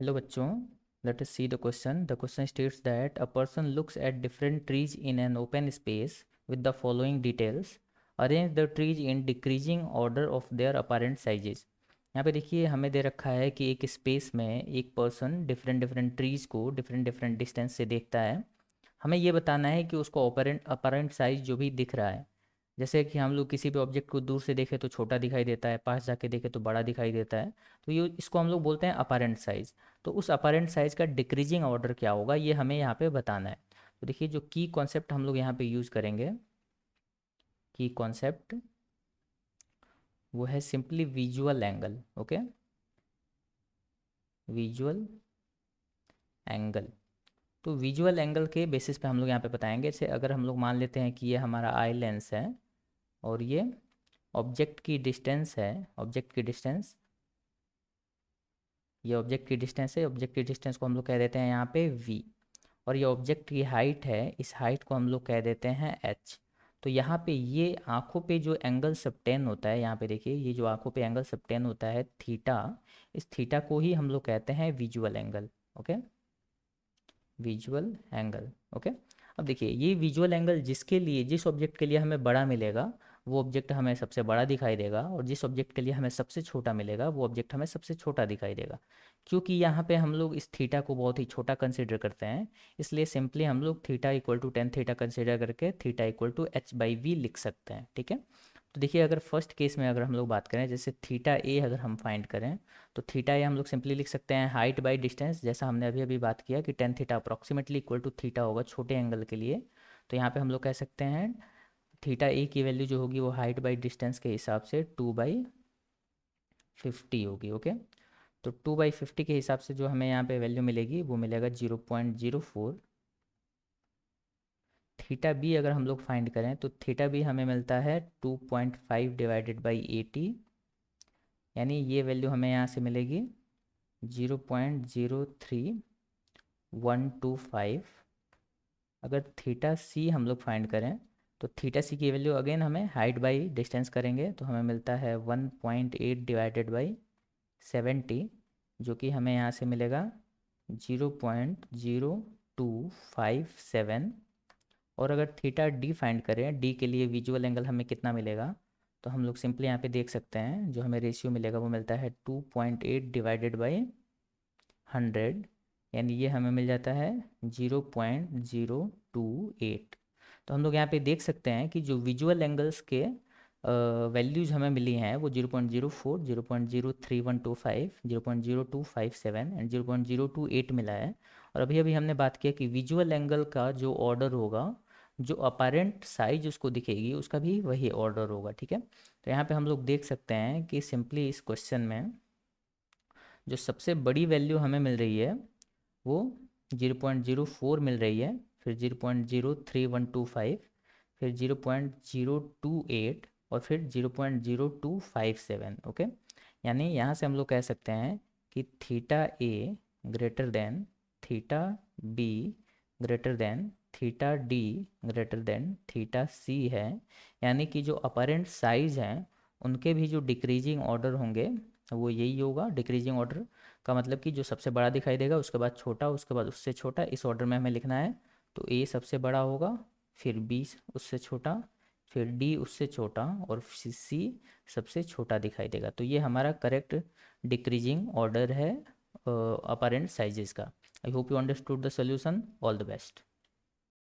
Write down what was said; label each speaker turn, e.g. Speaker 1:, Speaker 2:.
Speaker 1: Hello बच्चों, let us see the question. The question states that a person looks at different trees in an open space with the following details. Arrange the trees in decreasing order of their apparent sizes. यहाँ पे देखिए हमें दे रखा है कि एक space में एक पर्सन डिफरेंट डिफरेंट ट्रीज को डिफरेंट डिफरेंट डिस्टेंस से देखता है। हमें ये बताना है कि उसको अपरेंट साइज जो भी दिख रहा है, जैसे कि हम लोग किसी भी ऑब्जेक्ट को दूर से देखें तो छोटा दिखाई देता है, पास जाके देखें तो बड़ा दिखाई देता है। तो ये इसको हम लोग बोलते हैं अपरेंट साइज। तो उस अपरेंट साइज का डिक्रीजिंग ऑर्डर क्या होगा, ये हमें यहाँ पे बताना है। तो देखिए जो की कॉन्सेप्ट हम लोग यहाँ पे यूज़ करेंगे, की कॉन्सेप्ट वो है simply visual angle. Okay, visual angle. तो विजुअल एंगल के बेसिस पे हम लोग यहाँ पे बताएंगे। जैसे अगर हम लोग मान लेते हैं कि ये हमारा आई लेंस है और ये ऑब्जेक्ट की डिस्टेंस है, ऑब्जेक्ट की डिस्टेंस, ये ऑब्जेक्ट की डिस्टेंस है। ऑब्जेक्ट की डिस्टेंस को हम लोग कह देते हैं यहाँ पे v। और ये ऑब्जेक्ट की हाइट है, इस हाइट को हम लोग कह देते हैं h। तो यहाँ पे ये आँखों पे जो एंगल सबटेन होता है, यहाँ पे देखिए ये जो आँखों पे एंगल सबटेन होता है थीटा, इस थीटा को ही हम लोग कहते हैं visual angle. Okay, visual angle. Okay, अब देखिए ये विजुअल एंगल जिसके लिए, जिस ऑब्जेक्ट के लिए हमें बड़ा मिलेगा वो ऑब्जेक्ट हमें सबसे बड़ा दिखाई देगा, और जिस ऑब्जेक्ट के लिए हमें सबसे छोटा मिलेगा वो ऑब्जेक्ट हमें सबसे छोटा दिखाई देगा। क्योंकि यहाँ पे हम लोग इस थीटा को बहुत ही छोटा कंसिडर करते हैं, इसलिए सिंपली हम लोग theta equal to tan theta consider करके theta equal to H by V लिख सकते हैं। ठीक है, तो देखिए अगर फर्स्ट केस में अगर हम लोग बात करें, जैसे थीटा ए अगर हम फाइंड करें, तो थीटा ए हम लोग सिंपली लिख सकते हैं हाइट बाई डिस्टेंस, जैसा हमने अभी अभी बात किया कि tan theta approximately equal to theta होगा छोटे एंगल के लिए। तो यहाँ पे हम लोग कह सकते हैं थीटा ए की वैल्यू जो होगी वो हाइट बाई डिस्टेंस के हिसाब से 2/50 होगी। ओके, तो 2/50 के हिसाब से जो हमें यहाँ पे वैल्यू मिलेगी वो मिलेगा 0.04। थीटा बी अगर हम लोग फाइंड करें तो थीटा बी हमें मिलता है 2.5 डिवाइडेड बाई 80, यानी ये वैल्यू हमें यहाँ से मिलेगी 0.03125। अगर थीटा सी हम लोग फाइंड करें तो थीटा सी की वैल्यू अगेन हमें हाइट बाई डिस्टेंस करेंगे तो हमें मिलता है 1.8 डिवाइडेड बाई 70, जो कि हमें यहाँ से मिलेगा 0.0257। और अगर थीटा डी फाइंड करें, डी के लिए विजुअल एंगल हमें कितना मिलेगा, तो हम लोग सिंपली यहाँ पे देख सकते हैं जो हमें रेशियो मिलेगा वो मिलता है 2.8 डिवाइडेड बाई 100, यानी ये हमें मिल जाता है 0.028। तो हम लोग यहाँ पे देख सकते हैं कि जो विजुअल एंगल्स के वैल्यूज़ हमें मिली हैं वो 0.04, 0.03125, 0.0257 एंड 0.028 मिला है। और अभी अभी हमने बात किया कि विजुअल एंगल का जो ऑर्डर होगा, जो अपारेंट साइज उसको दिखेगी उसका भी वही ऑर्डर होगा। ठीक है, तो यहाँ पे हम लोग देख सकते हैं कि सिंपली इस क्वेश्चन में जो सबसे बड़ी वैल्यू हमें मिल रही है वो 0.04 मिल रही है, फिर 0.03125, फिर 0.028 और फिर 0.0257। ओके, यानी यहाँ से हम लोग कह सकते हैं कि theta A greater than theta B greater than theta D greater than theta C है। यानी कि जो अपरेंट साइज हैं उनके भी जो डिक्रीजिंग ऑर्डर होंगे वो यही होगा। डिक्रीजिंग ऑर्डर का मतलब कि जो सबसे बड़ा दिखाई देगा उसके बाद छोटा, उसके बाद उससे छोटा, इस ऑर्डर में हमें लिखना है। तो ए सबसे बड़ा होगा, फिर बी उससे छोटा, फिर डी उससे छोटा, और सी सबसे छोटा दिखाई देगा। तो ये हमारा करेक्ट डिक्रीजिंग ऑर्डर है अपरेंट साइजेस का। I hope you understood the solution. All the best.